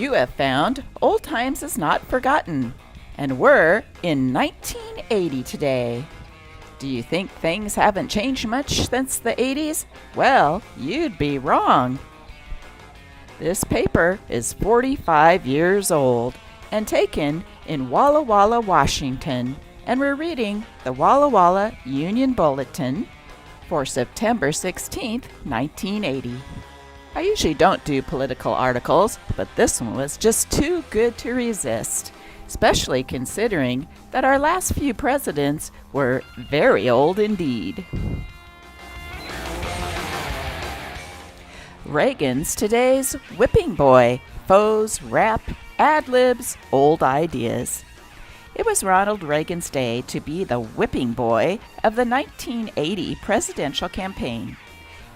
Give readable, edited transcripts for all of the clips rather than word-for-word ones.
You have found Old Times is Not Forgotten, and we're in 1980 today. Do you think things haven't changed much since the 80s? Well, you'd be wrong. This paper is 45 years old and taken in Walla Walla, Washington, and we're reading the Walla Walla Union Bulletin for September 16th, 1980. I usually don't do political articles, but this one was just too good to resist, especially considering that our last few presidents were very old indeed. Reagan's today's whipping boy, foes, rap, ad-libs, old ideas. It was Ronald Reagan's day to be the whipping boy of the 1980 presidential campaign.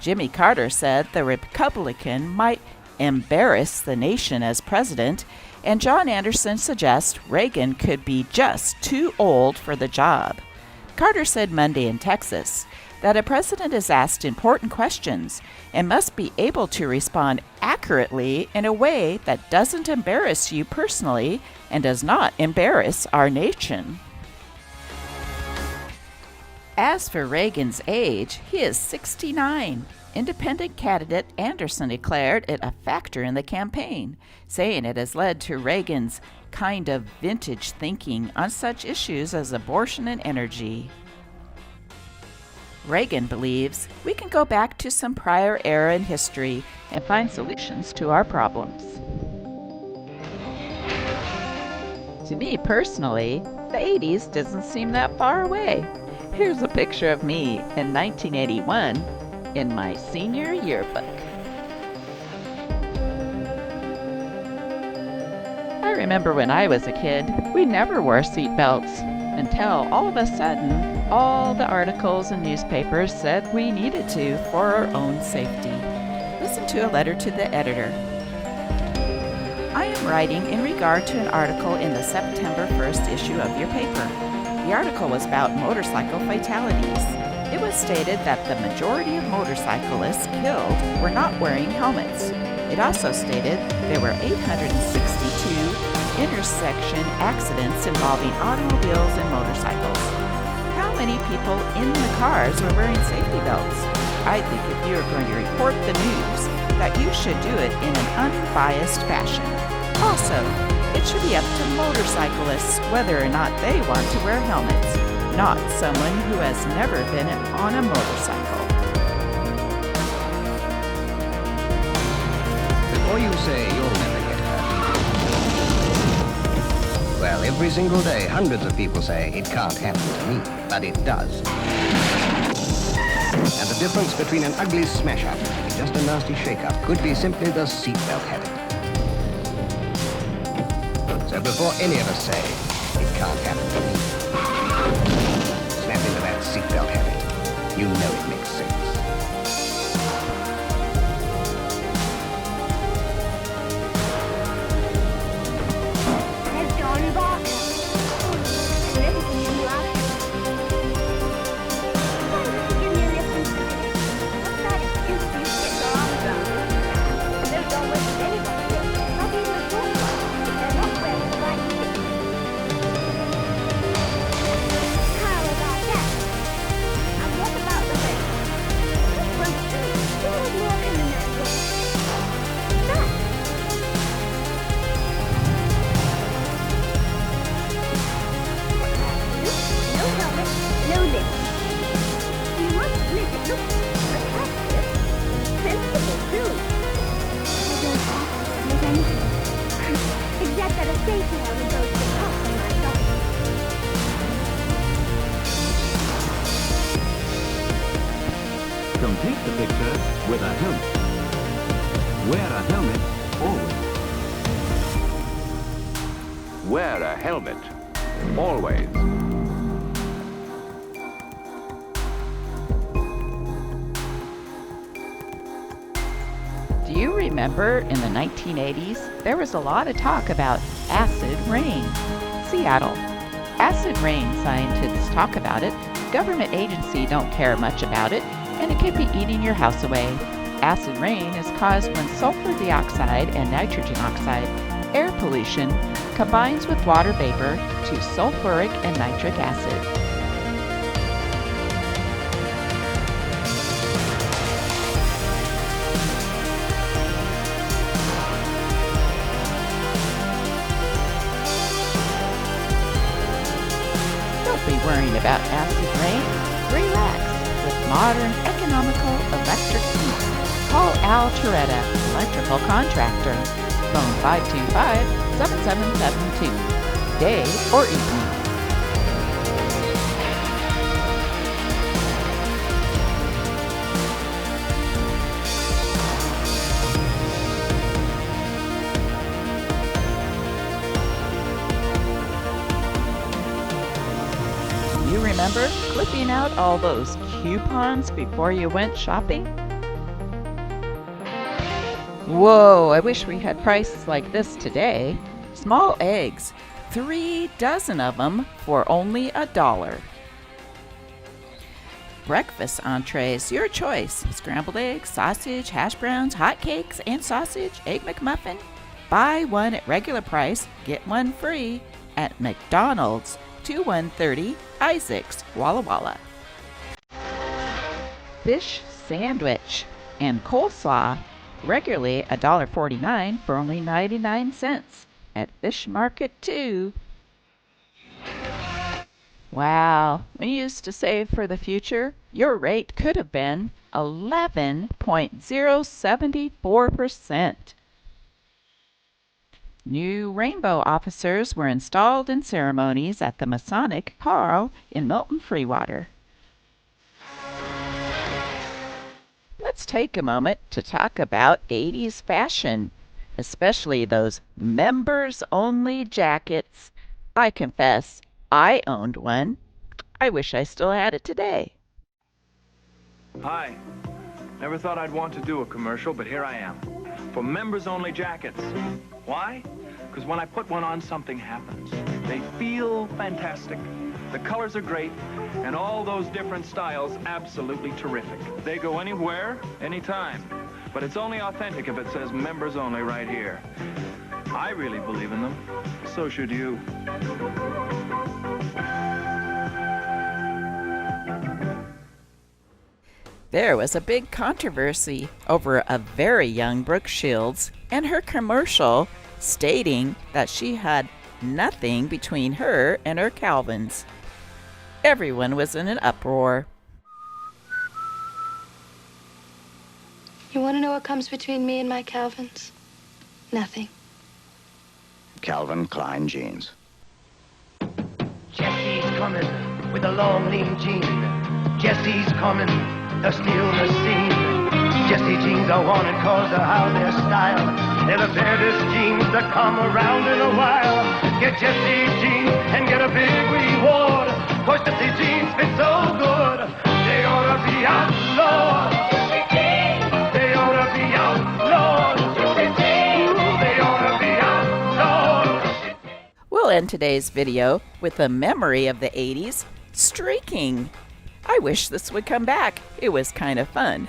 Jimmy Carter said the Republican might embarrass the nation as president, and John Anderson suggests Reagan could be just too old for the job. Carter said Monday in Texas that a president is asked important questions and must be able to respond accurately in a way that doesn't embarrass you personally and does not embarrass our nation. As for Reagan's age, he is 69. Independent candidate Anderson declared it a factor in the campaign, saying it has led to Reagan's kind of vintage thinking on such issues as abortion and energy. Reagan believes we can go back to some prior era in history and find solutions to our problems. To me personally, the 80s doesn't seem that far away. Here's a picture of me in 1981 in my senior yearbook. I remember when I was a kid, we never wore seatbelts until all of a sudden, all the articles and newspapers said we needed to for our own safety. Listen to a letter to the editor. I am writing in regard to an article in the September 1st issue of your paper. The article was about motorcycle fatalities. It was stated that the majority of motorcyclists killed were not wearing helmets. It also stated there were 862 intersection accidents involving automobiles and motorcycles. How many people in the cars were wearing safety belts? I think if you are going to report the news, that you should do it in an unbiased fashion. Also, it should be up to motorcyclists whether or not they want to wear helmets, not someone who has never been on a motorcycle. Before you say you'll never get hurt. Well, every single day, hundreds of people say it can't happen to me, but it does. And the difference between an ugly smash-up and just a nasty shake-up could be simply the seatbelt habit. So before any of us say, it can't happen to me, snap into that seatbelt habit. You know it makes sense. There's Johnny Barker. And everything you like. Why don't you give me a lift inside? What's that excuse for you to get your arms around me? There's always anybody, not even a fool. They're not wearing the right thing. How about that? And what about the rest? This one's still walking in that door. That. No helmet, no lift. You must admit it looks attractive. Sensible, too. I don't have to admit anything. Except that a safety helmet goes to the top when I got it. Complete the picture with a helmet. Wear a helmet always. Wear a helmet. Always. Do you remember in the 1980s, there was a lot of talk about acid rain? Seattle. Acid rain, scientists talk about it. Government agency don't care much about it, and it could be eating your house away. Acid rain is caused when sulfur dioxide and nitrogen oxide air pollution combines with water vapor to sulfuric and nitric acid. Don't be worrying about acid rain. Relax with modern, economical electric heat. Call Al Toretta, electrical contractor. Phone 525-7772. Day or evening. You remember clipping out all those coupons before you went shopping? Whoa, I wish we had prices like this today. Small eggs, 3 dozen of them for only $1. Breakfast entrees, your choice. Scrambled eggs, sausage, hash browns, hot cakes, and sausage, egg McMuffin. Buy one at regular price, get one free at McDonald's, 2130 Isaacs, Walla Walla. Fish sandwich and coleslaw, regularly $1.49 for only 99 cents at Fish Market too. Wow, when you used to save for the future, your rate could have been 11.074%. New rainbow officers were installed in ceremonies at the Masonic Hall in Milton Freewater. Let's take a moment to talk about 80s fashion, especially those members-only jackets. I confess, I owned one. I wish I still had it today. Hi. Never thought I'd want to do a commercial, but here I am. For members-only jackets. Why? Because when I put one on, something happens. They feel fantastic. The colors are great, and all those different styles absolutely terrific. They go anywhere, anytime. But it's only authentic if it says members only right here. I really believe in them. So should you. There was a big controversy over a very young Brooke Shields and her commercial stating that she had nothing between her and her Calvins. Everyone was in an uproar. You want to know what comes between me and my Calvins? Nothing. Calvin Klein jeans. Jesse's coming with a long, lean jean. Jesse's coming, they'll steal the scene. Jesse jeans are wanted cause of how their style. They're the baddest jeans that come around in a while. Get Jesse jeans and get a big reward. Cause Jesse jeans fit so good. They ought to be outlawed. They ought to be outlawed. They ought to be outlawed. We'll end today's video with a memory of the 80s, streaking. I wish this would come back. It was kind of fun.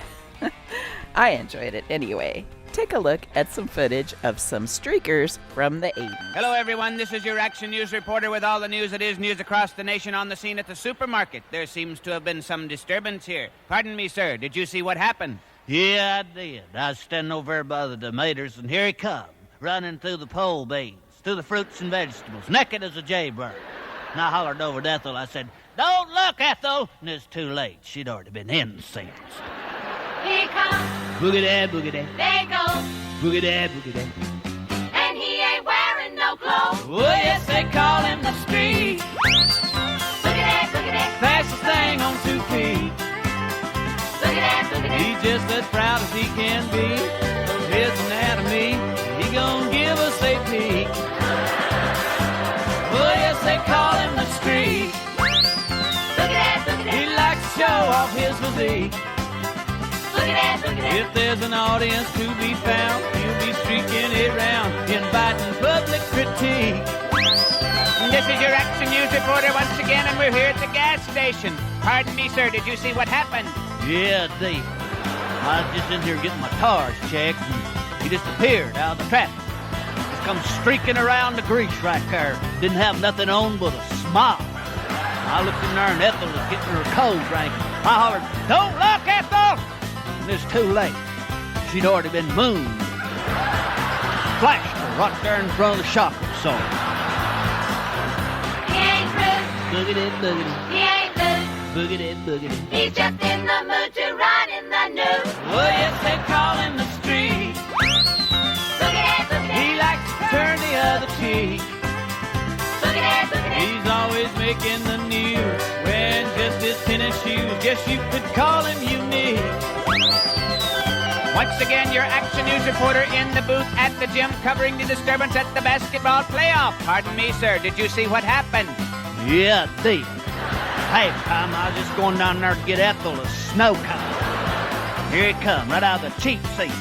I enjoyed it anyway. Take a look at some footage of some streakers from the 80s. Hello, everyone. This is your Action News reporter with all the news that is news across the nation on the scene at the supermarket. There seems to have been some disturbance here. Pardon me, sir. Did you see what happened? Yeah, I did. I was standing over there by the tomatoes, and here he come, running through the pole beans, through the fruits and vegetables, naked as a jaybird. And I hollered over to Ethel. I said, "Don't look, Ethel!" And it's too late. She'd already been in since. Here comes, Boogie-dad, boogie-dad, there goes, boogie-dad, boogie-dad. and he ain't wearing no clothes. Oh, yes, they call him the street. Look at that, Fastest thing on 2 feet. look at that. He's just as proud as he can be of his anatomy. He gonna give us a peek. Oh, yes, they call him the street. Look at that, He likes to show off his physique. look at that. If there's an audience to be found, he'll be streaking it round, inviting public critique. This is your Action News reporter once again, and we're here at the gas station. Pardon me, sir, did you see what happened? Yeah, Dave. I was just in here getting my tires checked, and he just appeared out of the traffic. Just come streaking around the grease right there. Didn't have nothing on but a smile. I looked in there and Ethel was getting her cold drink. I hollered, "Don't look, Ethel!" And it's too late. She'd already been mooned. Flashed her right there in front of the shock absorber. He ain't rude. Boogity, boogity, He ain't loose. boogity, boogity. He's just in the mood to ride in the news. Oh, yes, they call him the street. Boogity, boogity. He likes to turn the other cheek. Boogity, boogity. He's always making the news, wearing just his tennis shoes. Guess you could call him unique. Once again, your Action News reporter in the booth at the gym covering the disturbance at the basketball playoff. Pardon me, sir. Did you see what happened? Yeah, deep. Hey, Tom, I was just going down there to get Ethel a snow cone. Here he come, right out of the cheap seats,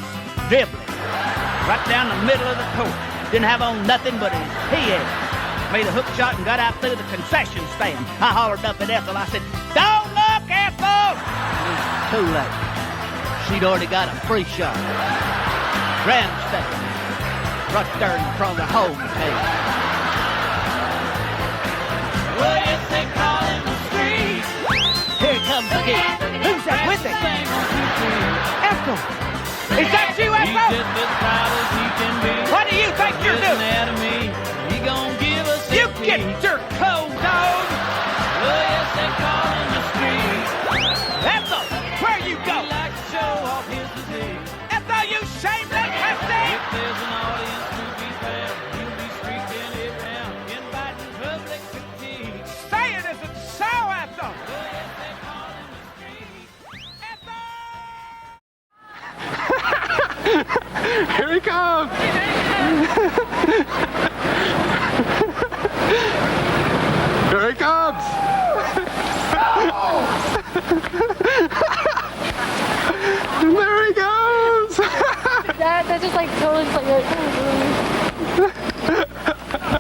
dribbling, right down the middle of the court. Didn't have on nothing but his PA. Made a hook shot and got out through the concession stand. I hollered up at Ethel. I said, "Don't look, Ethel!" It was too late. She'd already got a free shot. Grandstand. Right there in front of the home page. Well, yes, they call him the street. Here comes again. Who's that with him? Ethel! Is that you, Ethel? He's just as proud as he can be. What do you think you're doing? Anatomy. He gon' give us You a get piece. your cold dog! Well, yes, they call him the street. Ethel, where you He go? likes to show off his physique. Ethel, you shameless hefty! If there's an audience to be found, he'll be streaking it round, inviting public critique. Say it isn't so, Ethel! Well, yes, they call him the street. Here he comes! Here he comes! There he goes! That just like totally like.